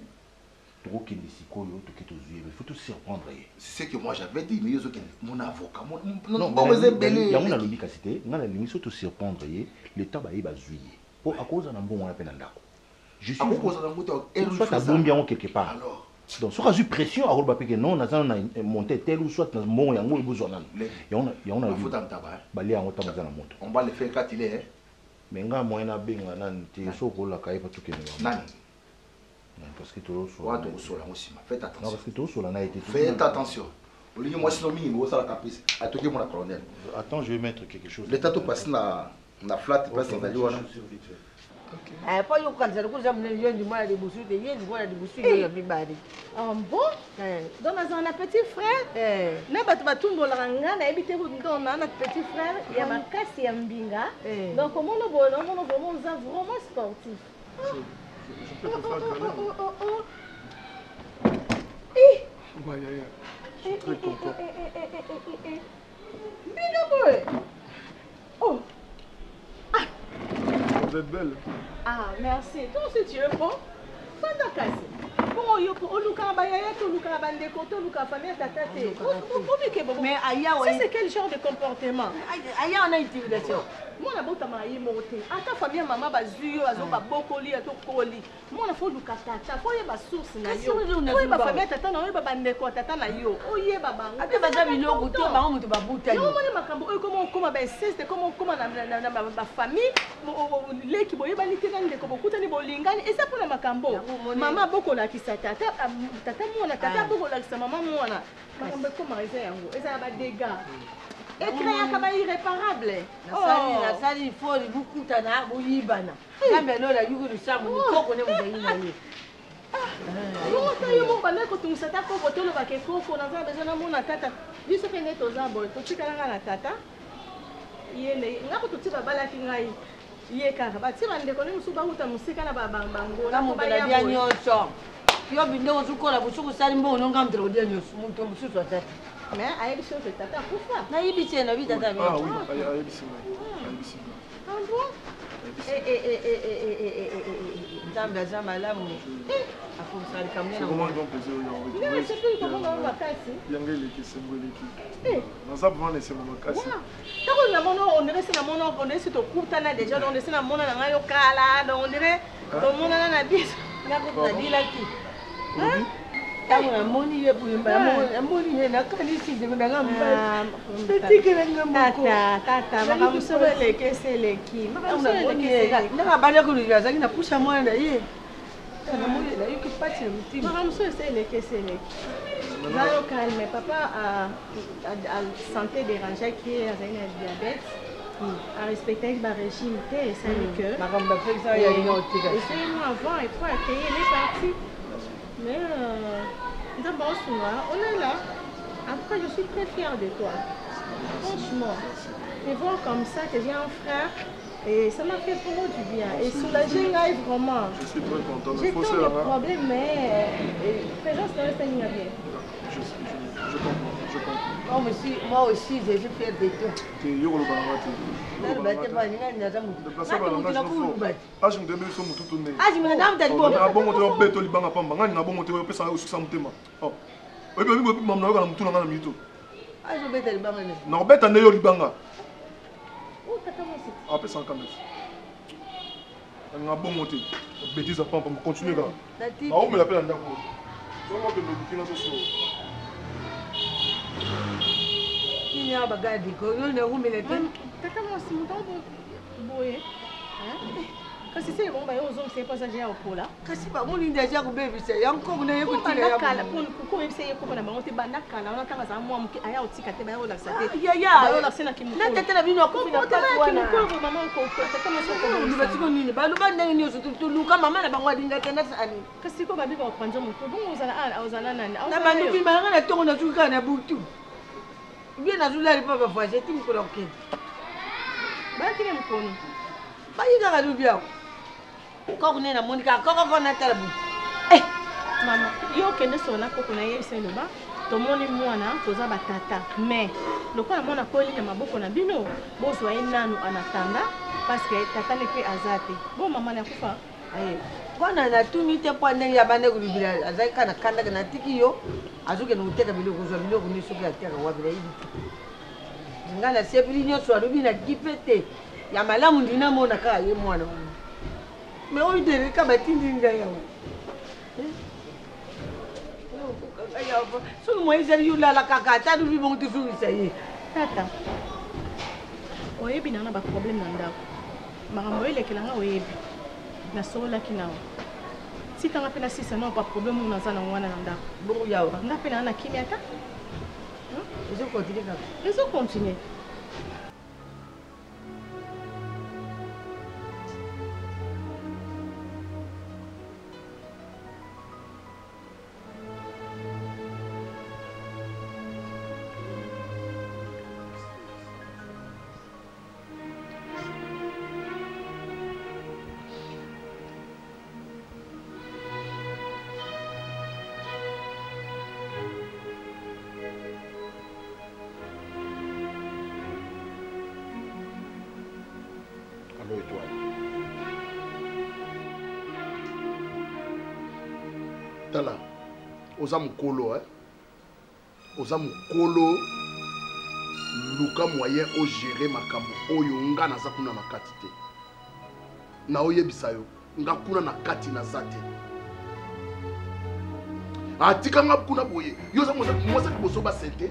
to ki ndisikoyo to ki to zuye il faut tout surprendre. C'est ce que moi j'avais dit mais yozo mon avocat non bon vous êtes belé ya mona lobi kasité nga na lingi so to surprendre l'état ba yeba zuye po à cause na mbongo na pena ndako je suis à cause na moto et soit ta bombi en quelque part alors donc soit eu pression à rôle que non na monter tel ou soit na mbongo yango ebozona ya on a faut tantaba bali yango tamaza na moto on va le faire quand il est mais nga moyen na benga nani te so ko la kai pa tout kene nani parce que tout so wa to so la musima faites attention non parce que tout so la na été faites attention au lieu moi sinon mingi mo ça la caprice à toquer mon colonel attends je vais mettre quelque chose l'état tout passe na flat passe dans ali wana eh pas yo quand ça ko jamne yo ndi mala de Boussou de yéndi mala de Boussou yo bibari bon donc on a petit frère na bato batumbola nga na ebité ko ndona na petit frère ya makasi ya mbinga donc comment on vraiment sportif Je peux te faire ouais, je suis très content. Mbinga boy. Oh. Vous êtes belle. Ah, merci. Toi aussi, tu es bon. Fanda kasi. Bon, yo ko oluka ba yaya to oluka ba ndeko to oluka famille tata te. Mais aya ouais. C'est quel genre de comportement? Aya on a intimidation. Moi na bota ma yi moté. Ata famille maman ba zuyo azo ba bokoli ato koli. Moi na fo luka tata. Fo ye ba source na yo. Fo ye ba famille tata na yo ba ndeko tata na yo. Oye ba bango. Ate ba zabi loko to ba mutu ba buta yo. Non moi makambo e comment comment ba insiste comment na ba famille leki boye ba litena ndeko bokuta ni bolingani. Eza pour na makambo. Maman bokola kisa tata mwana tata bokola kisa maman mwana. Makambo comment eza yango. Eza ba dégâts. Et créer kaba irréparable. Na sali fori bukuta na buyibana. Kambe no la yugo du samu ni koko ne mudayi na ye. Comment ça yo mon bana ko tumisa ta koko to lo ba ke koko na za besoin na mona tata. Biso ke neto za boy to tika na tata. Yele ngako to tiba bala ki ngai. Ye kaka ba tiba ndeko ni musuba huta musika na ba bango. Na mo bela dia nyonso. yo binde ozukola busuku sali mbono ngamdira odia nyosu muntu mususu atata mais ayebisi yo tata kufa nayebi tena bi tata bi Ah oui, ayebisi nga. ah bon nzambe aza malamu akosalika C'est mnena comment donc plaisir non c'est plus comment on va casser yanga eleki sengo eleki naza vraiment laissé mon makasi tako na mono on dirait c'est na mono on dirait c'est to kutana déjà donc c'est na mono na ngayo kala donc on dirait to mono na biso nakota dilaki ntango namoni ye buyemba namoni ye nakaniside nanga mbatikelanga tata makambo solo elekesi eleki ndanga banda kolukila azalaki na pusha mwana na ye namoni nayoki pati na motima makambo solo ese elekesi eleki nayo calme papa a santé dérangeaki ye azali na diabète arespectaki barégime te esali que makambo bapekisa yalinga otika essayez moi avant et puis accueillir les parties mais d'abord on est là après je suis très fière de toi franchement et voir comme ça que j'ai un frère et ça m'a fait vraiment du bien et soulager là vraiment je suis très content j'ai tant de problèmes mais présence de rester bien je comprends moi aussi je suis fière de toi nakobeta nde yo libanga apesa nkamesi alinga bongo te bétise apampa continue kaka naomela mpe na ndako sokokende obukinga soso nini awa bagadi ko yo nakumela te tata mwasi moto boye kasi se komba yo ozongisa ye passage ya opola kasi bamoni deja kobebisa yankoko na ye kotikala kokobebisa ye koko na bango te bandakala wana ntango azala mwa moke aya otika te baya olakisa te yayolakisa na kimukolo na tete na bino akofi na kati wana mama tata mwasi basiko nini baloba ndenge nyonso toluka mama na bango alingaka nasani kasi ko babi bakopanza moto bongo ozala nani na banduki malanga na ntongo nazuki kaka na butu bien nazulali mpa bavoise ti mokolo akokende bayakile mokoni bayi kaka lubi ako koko nde namoni kaka kokoko natala butu mama yo okende sona koko na yebisa eloba tomoni mwana toza batata mais lokola mwana kolinga maboko na bino bozwa ye nanu anatanda parce que tata ne mpe aza te bo mama nakufa wana natuni te mpo ndenge ya bande kolibila azali kaka nakandaka natiki yo azokende koteka biloko kozwa biloko nde soki ateka wapi nayebi te nga nasepeli nyonso alobi nakipe te ya malamu ndinamona kaka ye mwana wana me oyo tereka batindi ngai yawa soki mwa ezali yolala kaka ata lubi bongo tosungisa ye tata oyebi nanga baproblème na ndako makambo oyo elekelanga oyebi nasololaki nawa tikanga mpe nasisa nao baproblème oyo naza nango wana na ndako bongo yawa nga mpe nanga na kimi ata ezokontinue kaka ezokontinue tala oza mokolo oza mokolo luka moyen ogere makambo oyo nga naza kuna na kati te na oyebisa yo nga kuna na kati naza te atikanga kuna boye yo oza mwasa liboso basente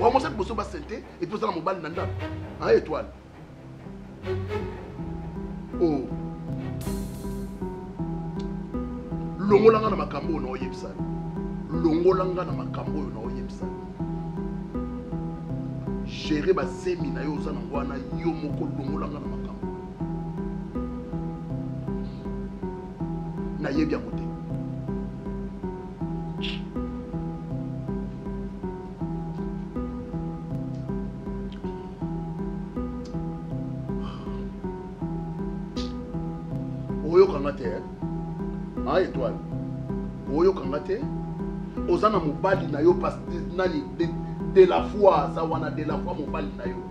wa mwasa liboso basente epi oza na mobali na ndako étoile oh longolanga na makambo oyo na oyebisa longolanga na makambo oyo na oyebisa gere basemi na yo oza nango wana yo moko longolanga na makambo nayebi yango te oyokanga te étoile oyokanga te oza na mobali na yo nani de la foi za wana de la foi mobali na yo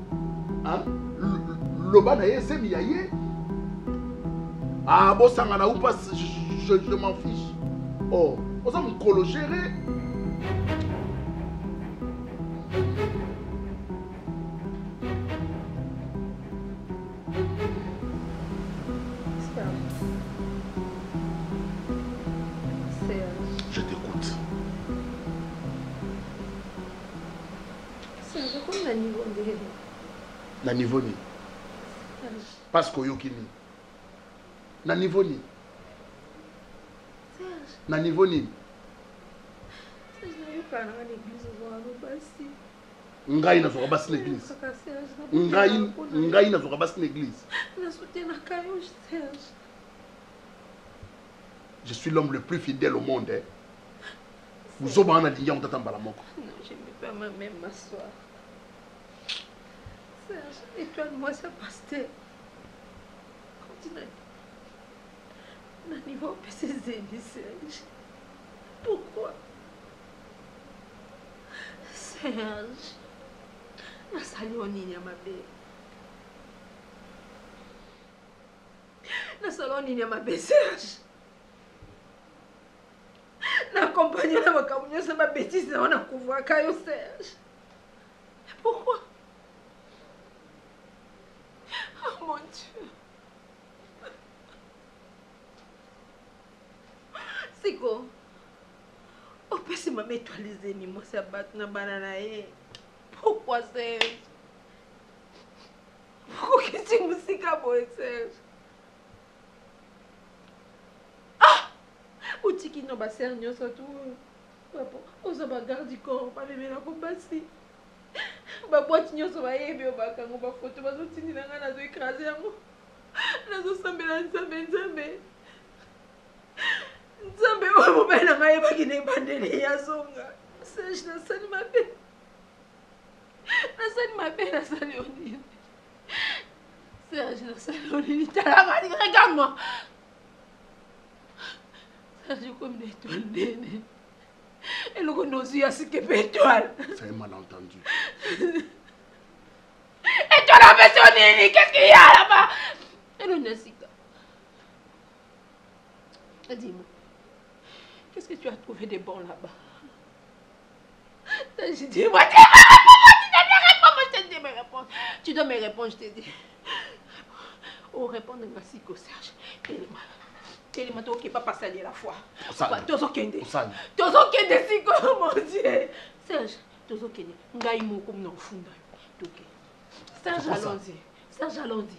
loba na ye esemi ya ye bosangana ou pas je m'en fiche oh oza mokolo géré je t'écoute. Na niveau ni parce que yoki ni na niveau ni na niveau ni ngai nazoka basi l'église ngai nazoka basi l'église je suis l'homme le plus fidèle au monde vous obana na lingia mutata mbala moko je ne peux pas même m'asseoir. Serge, étoile-moi ça, pasteur. Continue. On a niveau PC Serge. Pourquoi? Serge. Na sali onini ma bé. Na sali onini ma bé Serge. Na compagnie na makambo ça ma bêtise na wana kuva kayo Serge. Pourquoi? Oh mon Dieu. C'est quoi? On peut se mettre les ennemis, moi ça bat na banana. Pourquoi Serge? Pourquoi que tu me dis que Serge? Ah! Où tu qui n'a pas serni surtout? Papa, on se bagarre du corps, pas même la compassie. Boîte nyonso bayebi obakango bafoto bazotindila nazo écraser yango nazosambela nzambe oyo mobali na ngai ebaki na ebandeli ya zonga Serge nasali mabe nasali onini Serge nasali onini talanga regarde-moi Serge comme une étoile nene et le gonosi a ce que étoile. C'est un malentendu. Et toi la personne, qu'est-ce qu'il y a là-bas? Et le Nassika. Dis-moi, qu'est-ce que tu as trouvé de bon là-bas? Je dis, moi, tu dois me répondre, je te dis. Oh, répondre à Nassiko, Serge. Tellement toi qui pas passer la foi. Tozo kende. Tozo kende siko mon Dieu. Serge, tozo kende. Ngai mo comme non funda. Toke. Serge allons-y. Serge allons-y.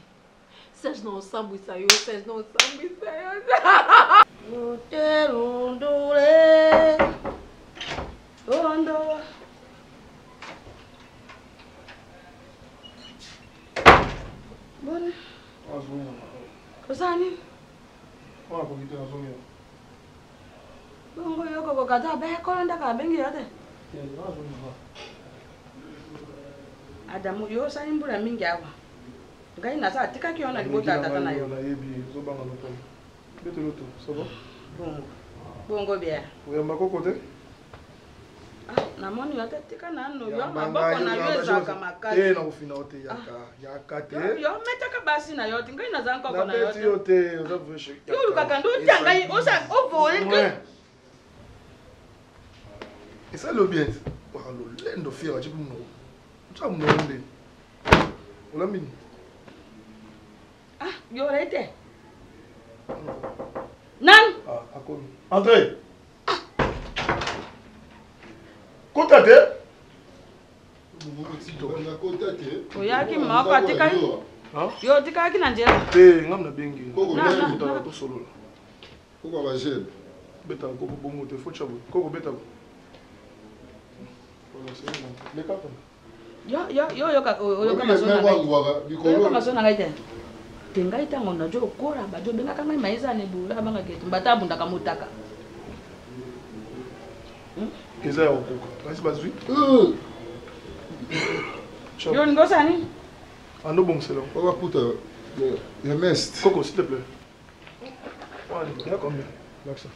Serge non ensemble ça yo. Serge non ensemble ça yo. Motel ondole. Ondo. Bon. Kosani. Wana kokite na zongi yo. Bongo yoko kokata be kolanda ka bengi yote. Adamu yo sani mbula mingi awa. Ngai nasa atika kiona libota tata na yo. Na yebi zo banga loto. Beto loto, ça va? Bongo bien. Oyamba kokote? Na moni yote tika na no yo maboko na yo ezaka makati. Na kufina yote yaka te. Yo metaka basi na yote ngai nazanga koko na yote. Na yote oza vreshe. Yo lukaka ndo ngai osa ovole ngai. Esa lo bien. Wa lo lendo fira chipu no. Tsa mnonde. Olamini. Yo rete. Nan? Akomi. André. Kotate? Oyaki mako atika yo tika ki na njela. Ngam na bengi. Na to solo. Koko ba jeune. Beta koko bongo te fo chabo. Koko beta. Le kapo. Yo kama sona ngai. Yo kama sona ngai te. Tenga itango na jo kora ba jo benga kama maiza ne bula banga getu mbata bunda kamutaka. Eza ya okoko. Kasi bazwi? Yo ngosa ni? Ando bon c'est là. On va puta. Le mest. Coco s'il te plaît. Ouais, il y a combien? Like ça.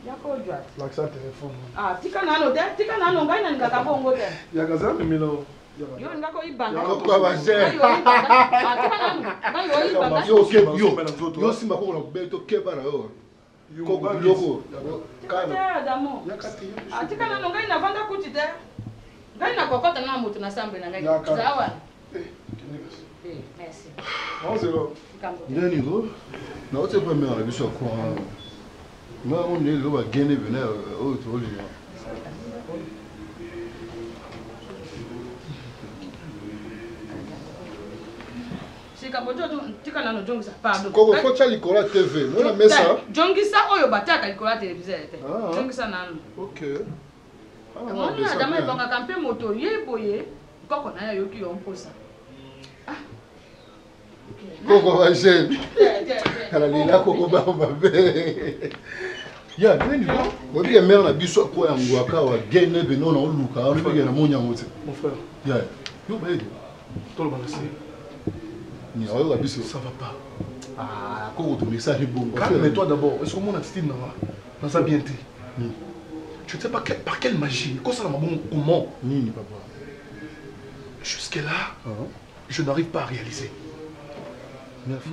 Yako jwa. L'accent téléphone. Ah, tika nano ngai na ngaka bongo te. Yaka za mimilo. Yo ngako ibanga. Yako kwa baje. Tika nano. Ngai yo ibanga. Yo simba ko na beto keba na yo. Koko biloko. Kana damo. Tika nano ngai na vanda kuti te. Ngai na kokota na mutu na sambe na ngai. Zawa. Merci. Non, c'est là. Ndani go. Na wote pa mera biso kwa. Ma on est là gagner venir au tour du. Sika bojo tika nano jongisa pardon. Koko focha likola TV. Mona mesa. Jongisa oyo bataka likola television te. Jongisa nano. OK. Moni adama ebanga kampe moto yeboye koko na yoki yo mposa. Koko va jeune. Kala lila koko ba babe. Ya, nini go? Obi mère na biso kwa ya ngwaka wa gene beno na oluka, on be na monya ngote. Mon frère. Ya. Yo ba ede. Tolo balasi. Ni ayo la biso. Ça va pas. Ah, koko ton message bon. Calme-toi d'abord. Est-ce que mon attitude n'a pas bien été? Je ne sais pas par quelle magie. Comment ça m'a bon comment? Ni papa. Jusque-là, je n'arrive pas à réaliser.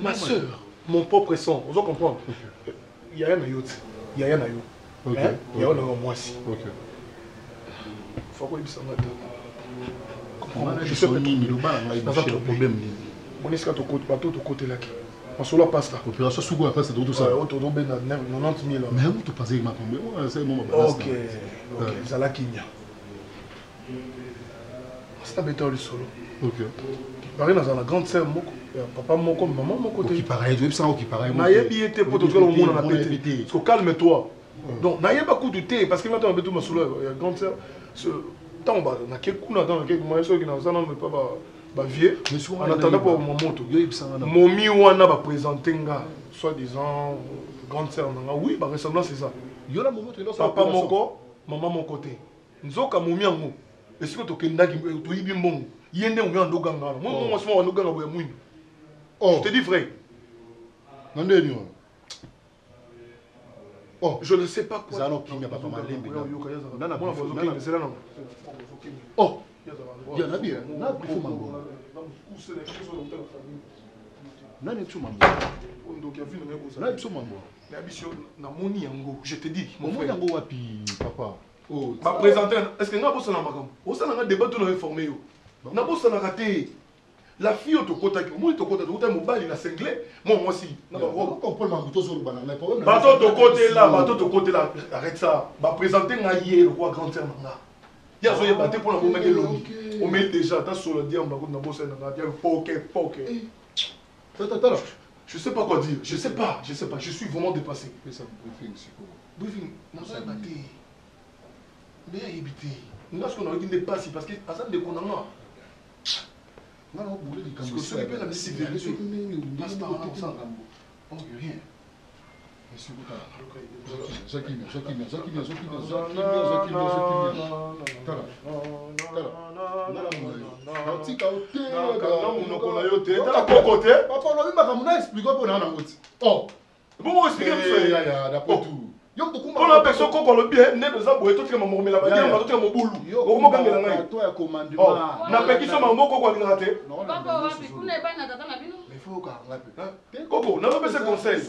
Ma soeur, mon propre sang, vous comprenez? Il y a un ayote, il y a un ayot. Il y a un ayot moi aussi. Faut que ça je sais pas. Dans un problème. On est sur ton côté là. On se la passe là. Opération sous quoi passe tout ça. Autour de 90 000. Mais où tu passes ma femme? C'est mon ok. Ça la kinya. C'est un béton du solo. Ok. Pareil dans la grande sœur moko, papa moko, maman moko. Qui pareil, tu veux ça qui pareil. Naïe billet pour tout le monde on a pété. Parce que calme-toi. Donc naïe pas coup de thé parce que maintenant on a tout ma solo grande sœur. Ce temps bah na quel coup dans quel moyen qui dans ça non mais pas ba vieux. En attendant pour mon moto. Momi wana ba présenter nga soit disant grande sœur nga oui ba ressemblance c'est ça. Yo la moto papa moko, maman mon côté. Nzoka momi yango. Est-ce que tu kendaki to yibi mbongo? Yende on vient ndoganga. Moi moi je suis ndoganga boya mwini. Oh, je te dis frère. Nande ni. Oh, je ne sais pas quoi. Ça non qui m'a papa malembe. Nana moi bozo c'est là non. Oh. Bien na bien. Na faut mambo. Nani tu mambo. Donc il y a vu le na tu mambo. Na biso na moni yango, je te dis. Mon frère yango wapi papa. Oh, ma présenter, est-ce que nga bossa na makam? Bossa na débat to na informé yo. Na bossa na raté. La fille au kota ki, moi to kota to mobile na cinglé, moi aussi. Na ba robe. Comprends mambo sur le banana, problème. Bato to côté là, bato to côté là. Arrête ça. Ba présenter nga hier le roi grand terme nga. Ya zo yeba te pour na moment de longi. On met déjà ta sur le diam ba ko na bossa na dia poker. Attends. Je sais pas quoi dire. Je sais pas. Je suis vraiment dépassé. Fais ça briefing siko. Briefing, na ça baté. Mais éviter. Nous ce qu'on a dit n'est pas si parce que à ça de qu'on a. Non non, boule du camp. Ce que la civilisation. Passe par là ensemble. Oh rien. Monsieur Jacques. On a personne qu'on le bien, n'est pas pour tout le monde, mais la bagarre, tout le monde boulou. Comment gagner la main? Toi, commandement. N'a pas qui sont mamans, quoi, il raté. Il faut qu'on Coco, n'a pas ce conseil.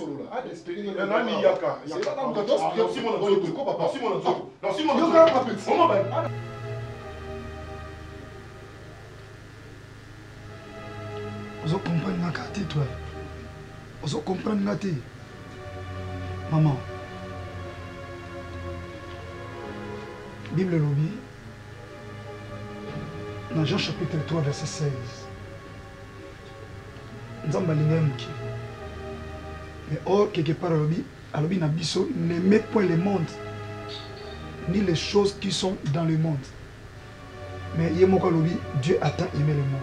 Vous comprenez la carte, toi. Vous comprenez la carte. Maman. Bible lobby. Dans Jean chapitre 3, verset 16. Nous avons mais or, quelque part, Alobi Nabiso n'aimait point le monde, ni les choses qui sont dans le monde. Mais Yemoko Alobi, Dieu a tant aimé le monde.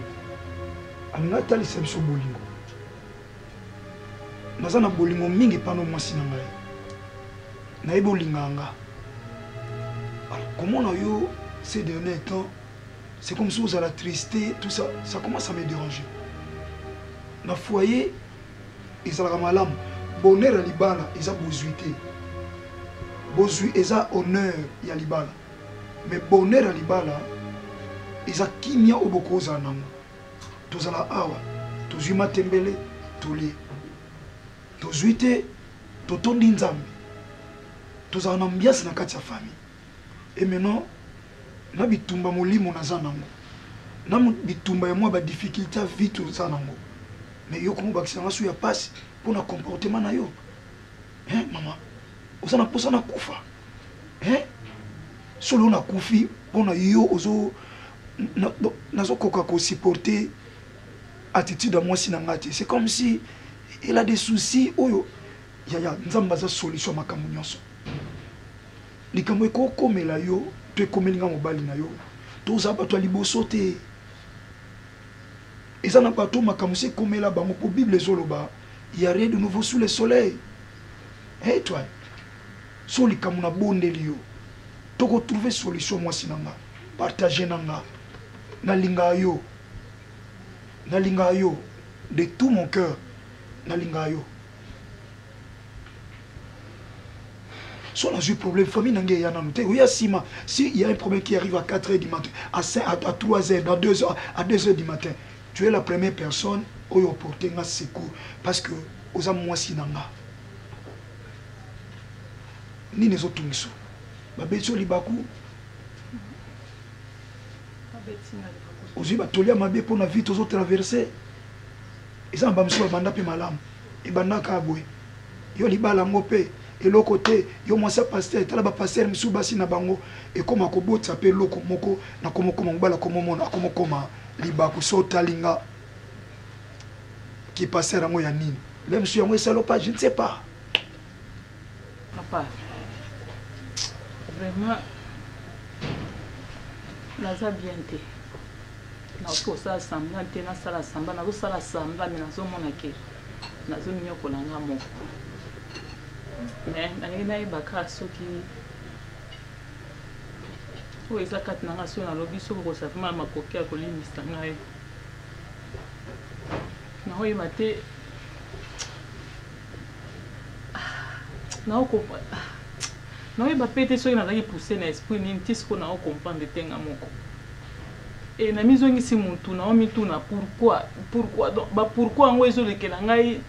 Alors, nous avons dit bolingo. Nous avons bolingo mingi pano mwasi na ngai. Na ebo linganga. Alors, comment on a eu ces derniers temps, c'est comme si vous avez la tristesse, tout ça, ça commence à me déranger. Dans le foyer, ils ont la malam. Bonheur à l'ibala, ils ont besoin. bozwi eza honneur ya libala mais bonheur ya libala eza kimia oyo bokozala nango tozala awa tozwi matembele tolie tozwi te totondi nzambe tozala na ambiance na kati ya famille et maintenant na bitumba molimo naza nango na bitumba ya mwa badifficulté ya vie toza nango mais yo komobakisa nga so ya pasi mpona comportement na yo mama oza na mposa na kufa solo nakufi mpona yo ozo nazokoka kosupporter attitude ya mwasi na nga te c'est comme si il a des soucis oyo yaya nzambe aza solution ya makambo nyonso likambo ekokomela yo to ekomeli nga mobali na yo toza bato ya liboso te eza na bato makambo se ekomela bango po bible ezoloba il y a rien de nouveau sous le soleil toi so likambo na bondeli yo tokotrouve solution mwasi na nga partage na nga nalinga yo de tout mon cœur nalinga yo si on a eu problème famille nange ya nanu te oya sima si il y a un problème qui arrive à 4h du matin à 3h dans 2h à 2h du matin tu es la première personne oyo porter nga secours parce que oza mwasi nanga nini ezotungiso babeti yo libaku ozwi batolia mabe mpona vie tozotraverse eza na bamiso babanda mpe malamu ebandaka boye yo libala yango mpe eloko te yo mwasi ya paster tala bapaster misu basi na bango ekoma kobotisa mpe eloko moko nakomokoma mobala komomona akomokoma libaku so otalinga ki paster yango ya nini le misu yango esalo pas je ne sais pas papa vraiment naza bien te nakosala sambla te nasala samba nazosala samba me nazomona ke nazominyokola nga moko me nalingi nayebaka soki oyo eza kati na nga so nalobi soki kosafima makoki ya kolimisa ngai naoyeba te naoyeba pe te soki nazalaki pousse na esprit nini ti siko naocomprendre te nga moko e na mizongisi mutu naomituna pourquoi donc bapourquoi yango ezolekela ngai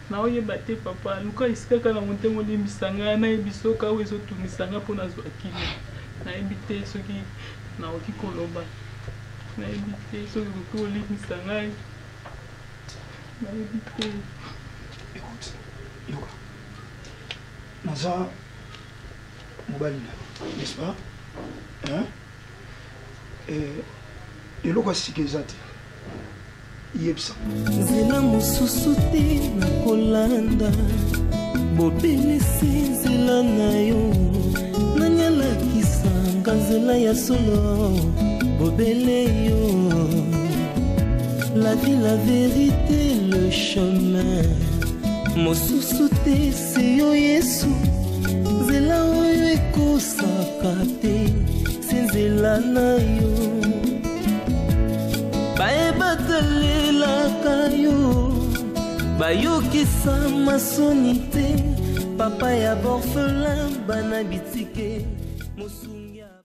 naoyeba te papa luka esikaka na montengo olimbisa ngai nayebi soki awo ezotungisa ngai mpo nazwa kimia nayebi te soki naoki koloba nayebi te soki koki olimbisa ngai nayebi te écoute yoka naza mobali na n'est-ce pas eloko asika eza te yebisa nzela mosusu te nakolanda bobelisi nzela na yo nanyalakisanga nzela ya solo bobele yo la vie la vérité le chemin mosusu te se yo yesu nzela oyo ekosaka te se nzela na yo bayebatalelaka yo bayokisa masoni te papa ya borfelin bana bitike mosu